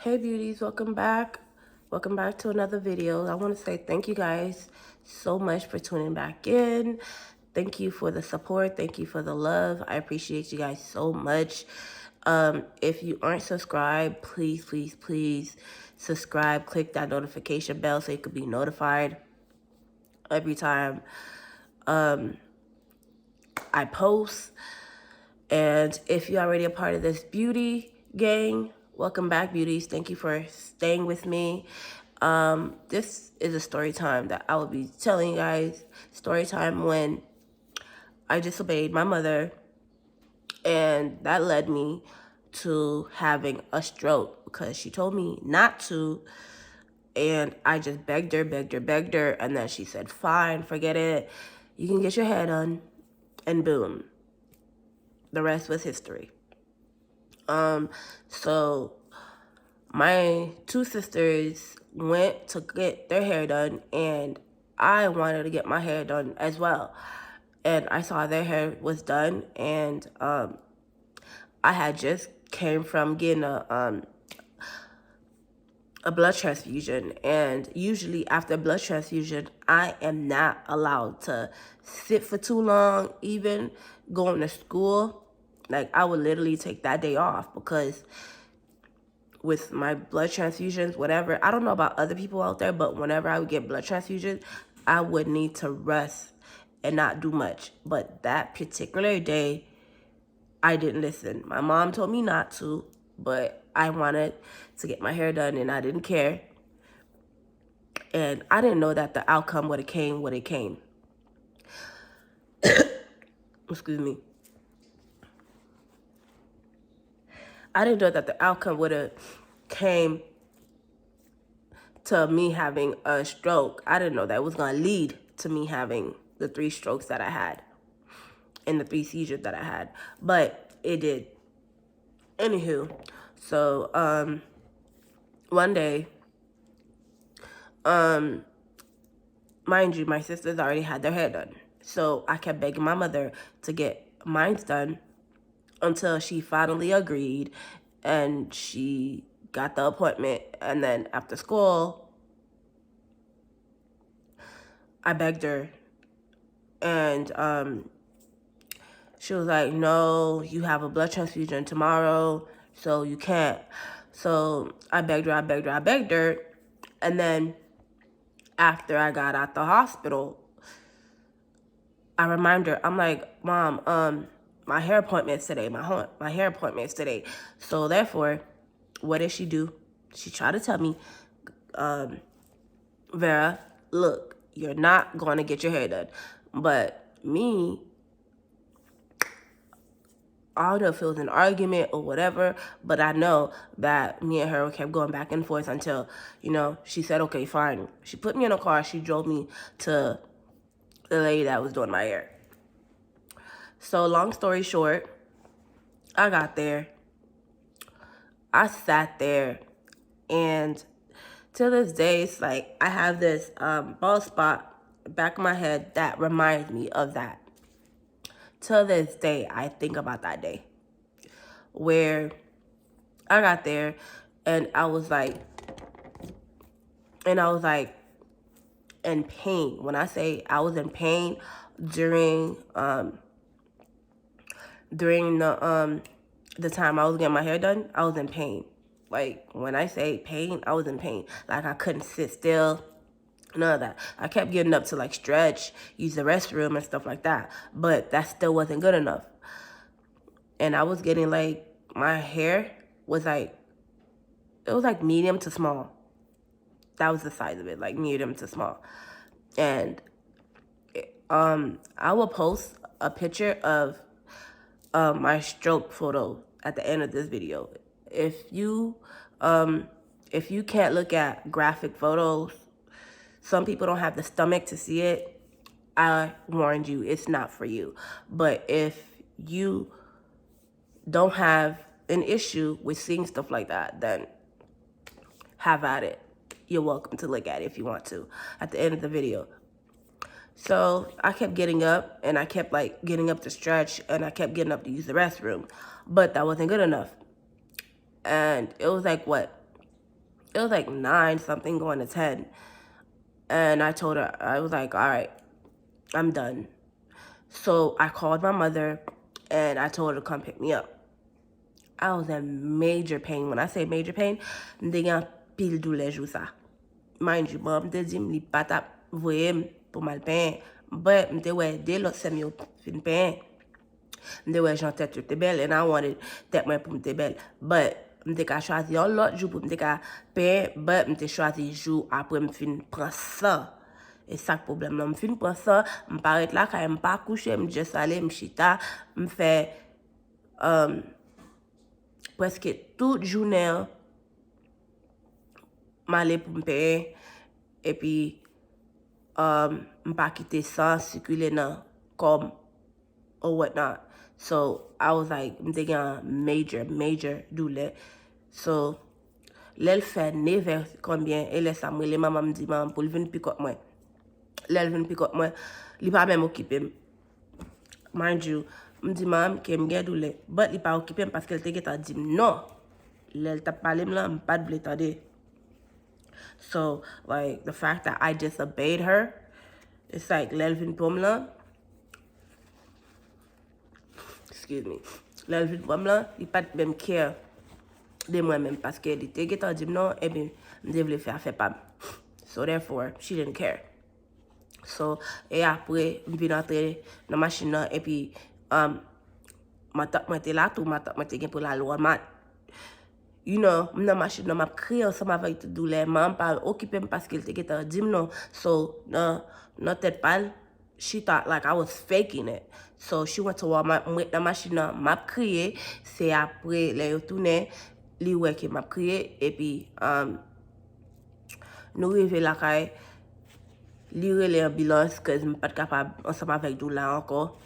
Hey beauties, welcome back. Welcome back to another video. I want to say thank you guys so much for tuning back in. Thank you for the support. Thank you for the love. I appreciate you guys so much. If you aren't subscribed, please subscribe. Click that notification bell so you can be notified every time I post. And if you're already a part of this beauty gang, welcome back, beauties. Thank you for staying with me. This is a story time that I will be telling you guys. Story time when I disobeyed my mother, and that led me to having a stroke because she told me not to. And I just begged her, and then she said, fine, forget it. You can get your hair done. And boom, the rest was history. So my two sisters went to get their hair done, and I wanted to get my hair done as well. And I saw their hair was done, and I had just came from getting a blood transfusion, and usually after a blood transfusion, I am not allowed to sit for too long, even going to school. Like, I would literally take that day off because with my blood transfusions, whatever, I don't know about other people out there, but whenever I would get blood transfusions, I would need to rest and not do much. But that particular day, I didn't listen. My mom told me not to, but I wanted to get my hair done and I didn't care. And I didn't know that the outcome would have came when it came. Excuse me. I didn't know that the outcome would have came to me having a stroke. I didn't know that it was going to lead to me having the 3 strokes that I had and the 3 seizures that I had. But it did. Anywho, so one day, mind you, my sisters already had their hair done. So I kept begging my mother to get mine done until she finally agreed and she got the appointment. And then after school, I begged her, and she was like, no, you have a blood transfusion tomorrow, so you can't. So I begged her. And then after I got out the hospital, I reminded her, I'm like, Mom, my hair appointment's today. My hair appointment's today. So therefore, what did she do? She tried to tell me, Vera, look, you're not going to get your hair done. But me, I don't know if it was an argument or whatever, but I know that me and her kept going back and forth until, she said, okay, fine. She put me in a car. She drove me to the lady that was doing my hair. So long story short, I got there. I sat there, and to this day, it's like I have this bald spot back of my head that reminds me of that. To this day, I think about that day where I got there, and I was like in pain. When I say I was in pain during the time I was getting my hair done, I was in pain. Like, when I say pain, I was in pain. Like, I couldn't sit still. None of that. I kept getting up to, like, stretch, use the restroom and stuff like that. But that still wasn't good enough. And I was getting, like, my hair was, like, it was, like, medium to small. That was the size of it, like, medium to small. And I will post a picture of my stroke photo at the end of this video. If you can't look at graphic photos, some people don't have the stomach to see it. I warned you, it's not for you. But if you don't have an issue with seeing stuff like that, then have at it. You're welcome to look at it if you want to at the end of the video. So I kept getting up, and I kept like getting up to stretch, and I kept getting up to use the restroom, but that wasn't good enough. And it was like, what, It was like 9 something going to 10. And I told her, I was like, all right, I'm done. So I called my mother and I told her to come pick me up. I was in major pain. When I say major pain, mde gen pile douleur jou sa. Mind you, bon, mte di li patap voye pour mal pen. But mte we de lot sem yo fin pen. Mte we jan tèt yo te bel, and I wanted tèt mwen pou mte bel. But mte ka chwazi yon lot jou pou mte ka pen, but mte chwazi jou apre m fin pran sa. E sak problem nan, m fin pran sa, m paret la ka m pa couche, m just ale, m chita, m fe presque toute journée m'aller pour me payer et puis m'pas quitter sans circuler dans comme or whatnot. So I was like, I'm taking a major douleur. So l'elle fait 9 combien et laisse ça les maman me dit maman pour venir pick up moi. L'elle vient pick up moi, il pas même occupé. Mind you, me dit maman que me douleur, but il pas occupé parce qu'elle te dit non. L'elle t'a parlé là, pas de blé. So, like, the fact that I disobeyed her, it's like, l'elvin pom la, excuse me, l'elvin pom la, il pat même care de moi-même parce que il te getan di non, et bien, m'de vle faire pas. So, therefore, she didn't care. So, et après, m'vin entre dans machine là, et puis, ma tak mwen te la tout, ma tak mwen te gen pour la loi mat. You know, mna machine nan map kriye ensemble avec tout douleur, mam pa occupé parce qu'il te getan dim non. So, nan tête pal, she thought like I was faking it. So, she went to Walmart, mwen nan machine nan map kriye, c'est après, le yo tourne, li wè ke map kriye, et puis, nou rive la kay, li rele ambulance, cause m pat kapab ensemble avec douleur encore.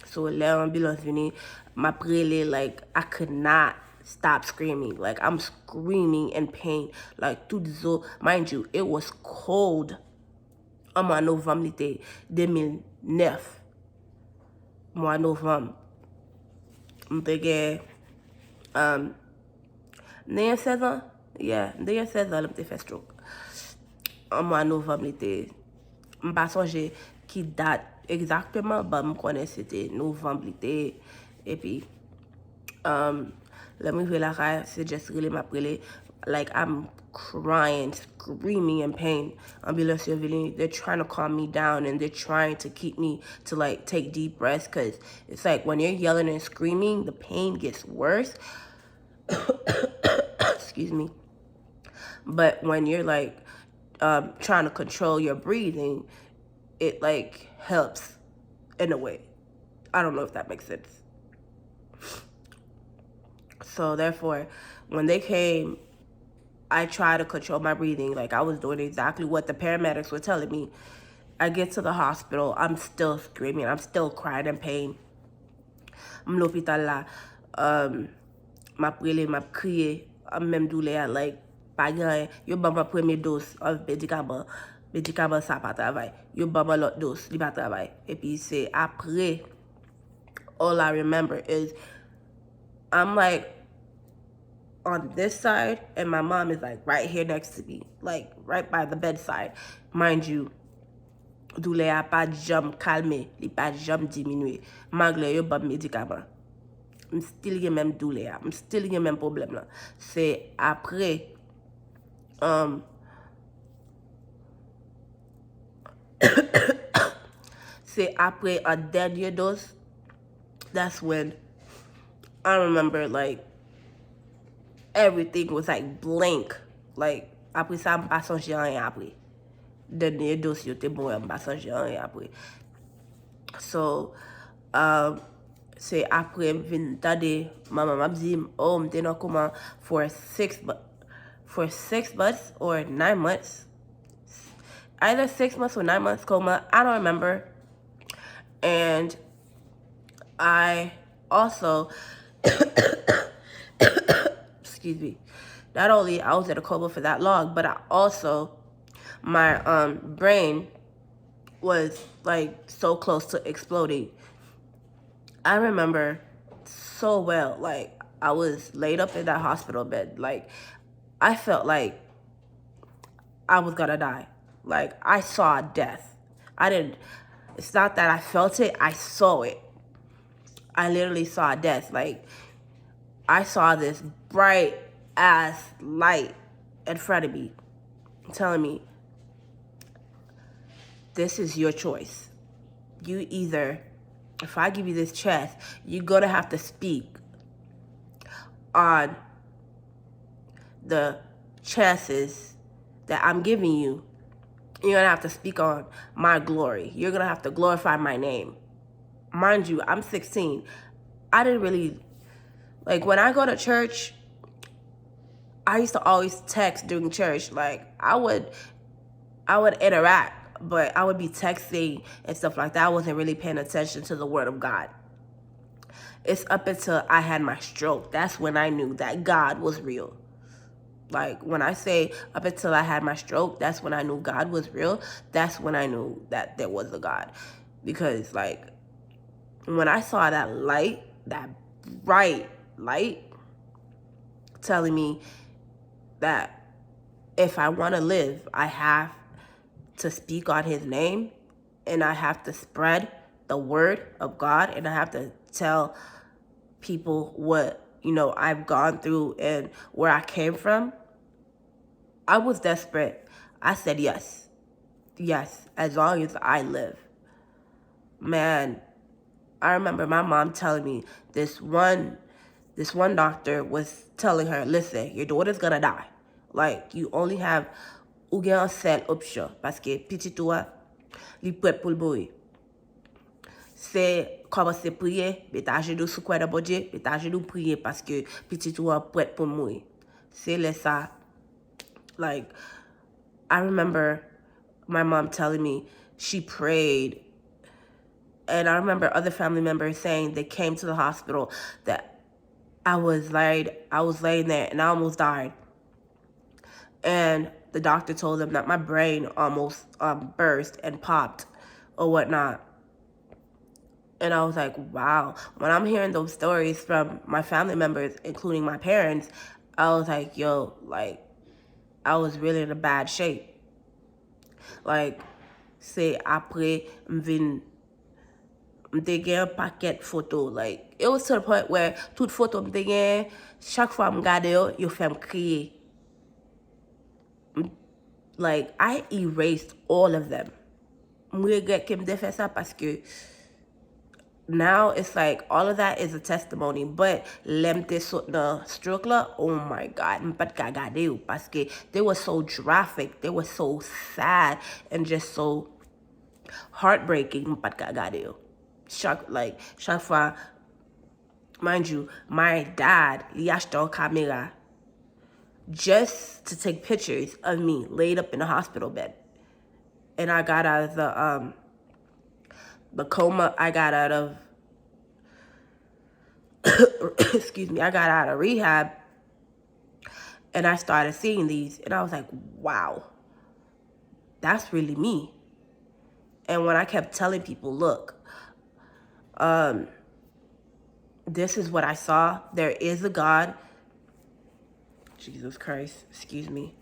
So, l'ambulance vini, map rele, like, I could not stop screaming. Like, I'm screaming in pain. Like, tout zo, mind you, it was cold. En mois novembre, l'été 2009. Mois novembre. M'te gen, m'te 16 ans? Yeah, m'te 16 ans, m'te fait stroke. En mois novembre, l'été, m'pas sonje ki date exactement, but m'konne c'était novembre, l'été. Et puis, let me feel like I c'est just really my really like I'm crying, screaming in pain. Ambulance they're trying to calm me down and they're trying to keep me to like take deep breaths because it's like when you're yelling and screaming, the pain gets worse. Excuse me. But when you're like trying to control your breathing, it like helps in a way. I don't know if that makes sense. So therefore, when they came, I tried to control my breathing. Like I was doing exactly what the paramedics were telling me. I get to the hospital, I'm still screaming, I'm still crying in pain. I'm l'hôpital là, m'a prele, m'a crié, même douleur, like, pas grand, yo ba ma première dose of médicament ça pas travail. Yo ba ma l'autre dose, li pas travail. Et puis c'est après, all I remember is, I'm like on this side and my mom is like right here next to me, like right by the bedside. Mind you, douleur a pas jam calmé, li pas jam diminué. Malgré yo ba médicament. I'm still gen même douleur, I'm still gen même problème là. C'est après c'est après a dernier dose, that's when I remember like everything was like blank. Like après ça m'pas songe rien après. Dernier dose yo te bon, m'pas songe rien après. So c'est après vin tade maman m'a dit oh m'te nan comment for 6 months or 9 months. Either 6 months or 9 months coma, I don't remember. And I also excuse me, not only I was in a coma for that long, but I also my brain was like so close to exploding. I remember so well, like I was laid up in that hospital bed, like I felt like I was gonna die. Like, I saw death. I didn't, it's not that I felt it, I saw it. I literally saw death. Like, I saw this bright ass light in front of me telling me, this is your choice. You either, if I give you this chest, you're gonna have to speak on the chances that I'm giving you. You're gonna have to speak on my glory. You're gonna have to glorify my name. Mind you, I'm 16. I didn't really, like, when I go to church, I used to always text during church. Like, I would interact, but I would be texting and stuff like that. I wasn't really paying attention to the word of God. It's up until I had my stroke. That's when I knew that God was real. Like, when I say up until I had my stroke, that's when I knew God was real. That's when I knew that there was a God. Because, like, when I saw that light, that bright light, telling me that if I want to live, I have to speak on his name, and I have to spread the word of God, and I have to tell people what, I've gone through and where I came from. I was desperate. I said yes. Yes, as long as I live. Man, I remember my mom telling me this one doctor was telling her, listen, your daughter's gonna die. Like, you only have ou gen an seul option parce que petit toi li prêt pour le mourir. C'est commencer à prier, mettre à genoux sous quoi de bon Dieu, mettre à genoux prier parce que petit toi prêt pour mourir. C'est là ça. Like, I remember my mom telling me she prayed, and I remember other family members saying they came to the hospital that I was laying there and I almost died. And the doctor told them that my brain almost burst and popped or whatnot. And I was like, wow. When I'm hearing those stories from my family members, including my parents, I was like, yo, like, I was really in a bad shape. Like, say, après, m'te gen un paquet photo. Like, it was to the point where toute photo m'te gen, chaque fois m'gade yo fè m'kriye. Like, I erased all of them. M'regret ke m'de fè sa parce que now it's like all of that is a testimony. But lemte sot nan stroke la, oh my God, m'pat ka gade yo parce que they were so graphic, they were so sad and just so heartbreaking. M'pat ka gade yo. Chaque fois, mind you, my dad li achete an camera just to take pictures of me laid up in the hospital bed. And I got out of the coma. I got out of excuse me, I got out of rehab, and I started seeing these, and I was like, wow, that's really me. And when I kept telling people, look, this is what I saw. There is a God. Jesus Christ, excuse me.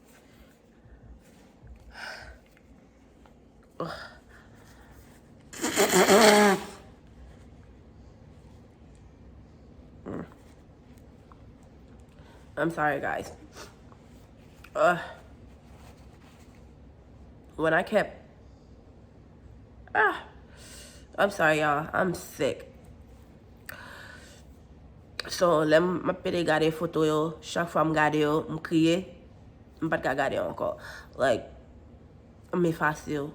I'm sorry, guys. When I kept... I'm sorry, y'all. I'm sick. So, lem ma pede gade photo yo, chaque fois m gade yo, m kriye, m pat ka gade yo anko. Like, me fasil.